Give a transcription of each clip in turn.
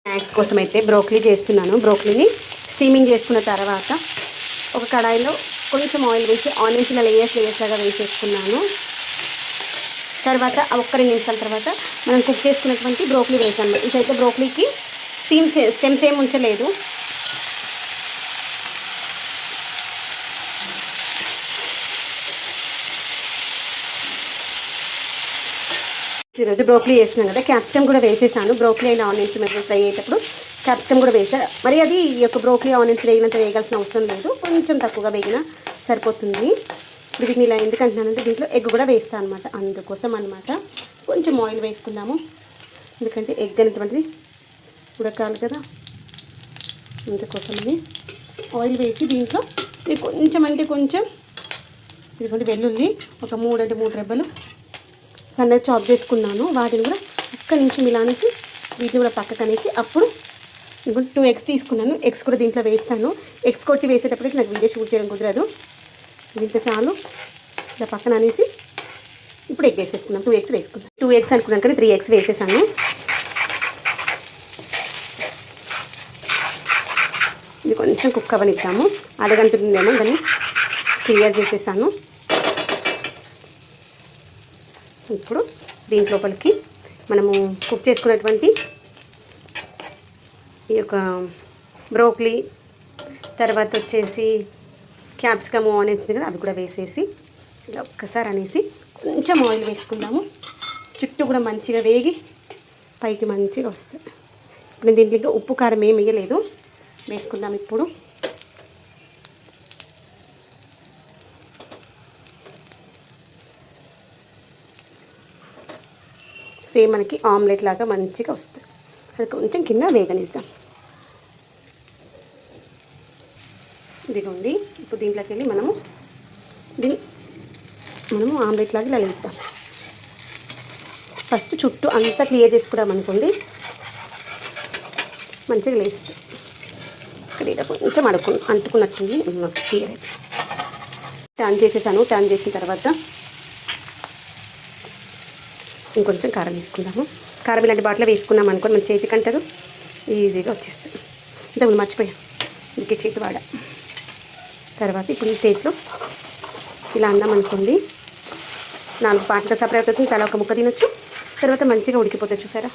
Snacks కోసం అయితే broccoli చేస్తున్నాను. బ్రోకలీని స్టీమింగ్ చేసుకున్న తర్వాత ఒక కడాయిలో కొంచెం ఆయిల్ వేసి ఆనియన్స్ ఇలా లేయర్స్ లాగా వేసేసుకున్నాను. తర్వాత ఒక్క 2 నిమిషాల తర్వాత మనం కుక్ చేసుకున్నటువంటి బ్రోకలీ వేసాను. ఇదైతే బ్రోకలీకి స్టెమ్స్ ఏమి ఉంచలేదు. ఈరోజు బ్రోకలీ వేసినాను కదా, క్యాప్సికమ్ కూడా వేసేసాను. బ్రోకలీ అయిన ఆనియన్స్ మీద ఫ్రై అయ్యేటప్పుడు క్యాప్సికమ్ కూడా వేసాను. మరి అది ఈ యొక్క బ్రోకలీ ఆనియన్స్ వేగినంత వేయాల్సిన అవసరం లేదు, కొంచెం తక్కువగా వేగినా సరిపోతుంది. ఇప్పుడు వీటిని ఇలా ఎందుకంటున్నానంటే దీంట్లో ఎగ్ కూడా వేస్తాను అనమాట, అందుకోసం అనమాట. కొంచెం ఆయిల్ వేసుకుందాము, ఎందుకంటే ఎగ్ అనేటువంటిది ఉడకాలి కదా, అందుకోసం అది ఆయిల్ వేసి దీంట్లో కొంచెం ఇదిగోండి వెల్లుల్లి ఒక 3 రెబ్బలు సన్నగా చాప్ చేసుకున్నాను. వాటిని కూడా ఒక్క నిమిషం ఇలా అనేసి వీటిని కూడా పక్కకు అనేసి అప్పుడు ఇప్పుడు 2 ఎగ్స్ తీసుకున్నాను. ఎగ్స్ కూడా దీంట్లో వేస్తాను. ఎగ్స్ కొట్టి వేసేటప్పటికి నాకు వీడియో షూట్ చేయడం కుదరదు. దీంట్లో చాలు ఇలా పక్కన అనేసి ఇప్పుడు ఎగ్ వేసేసుకున్నాం. 2 ఎగ్స్ వేసుకున్నాం. 2 ఎగ్స్ అనుకున్నాను కానీ 3 ఎగ్స్ వేసేసాను. ఇది కొంచెం కుక్ అవ్వనిద్దాము, అడగంటుందేమో దాన్ని క్లియర్ చేసేసాను. ఇప్పుడు దీంట్లోపలికి మనము కుక్ చేసుకున్నటువంటి ఈ యొక్క బ్రోకలీ తర్వాత వచ్చేసి క్యాప్సికమ్ ఆనియన్స్ కదా అవి కూడా వేసేసి ఇలా ఒక్కసారి అనేసి కొంచెం ఆయిల్ వేసుకుందాము. చుట్టూ కూడా మంచిగా వేగి పైకి మంచిగా వస్తాయి. ఇప్పుడు నేను దీంట్లో ఉప్పు కారం ఏమి వేయలేదు, వేసుకుందాం. ఇప్పుడు సేమ్ మనకి ఆమ్లెట్ లాగా మంచిగా వస్తుంది. అది కొంచెం కింద వేగనిద్దాం. ఇదిగోండి, ఇప్పుడు దీంట్లోకి వెళ్ళి మనము ఆమ్లెట్ లాగా ఇలా వేద్దాం. ఫస్ట్ చుట్టూ అంతా క్లియర్ చేసుకున్నాం అనుకోండి, మంచిగా లేస్తుంది. ఇక్కడ ఇలా కొంచెం అంటుకున్నట్టుంది, క్లియర్ అయితే టర్న్ చేసేసాను. టర్న్ చేసిన తర్వాత ఇంకొంచెం కారం వేసుకుందాము. కారం ఇలాంటి బాటిల్లో వేసుకున్నాం అనుకోని మన చేతికి అంటారు, ఈజీగా వచ్చేస్తుంది. ఇంతకుముందు మర్చిపోయాం, ఇంకే చేతి వాడ. తర్వాత ఇప్పుడు ఈ స్టేజ్లో ఇలా అన్నాం అనుకోండి, 4 పార్ట్గా సపరేట్ అవుతుంది. చాలా ఒక ముక్క తినొచ్చు, తర్వాత మంచిగా ఉడికిపోతుంది. చూసారా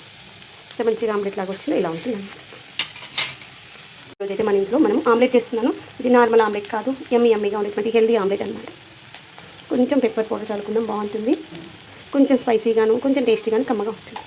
ఇంత మంచిగా ఆమ్లెట్ లాగా వచ్చిందో ఇలా ఉంటుంది అన్నమాట. ఈరోజైతే మన ఇంట్లో మనం ఆమ్లెట్ చేస్తున్నాను. ఇది నార్మల్ ఆమ్లెట్ కాదు, యమ్మీగా ఉండేటువంటి హెల్దీ ఆమ్లెట్ అనమాట. కొంచెం పెప్పర్ పౌడర్ చల్లుకుందాం, బాగుంటుంది. కొంచెం స్పైసీగాను కొంచెం టేస్టీగాను కమ్మగా ఉంటుంది.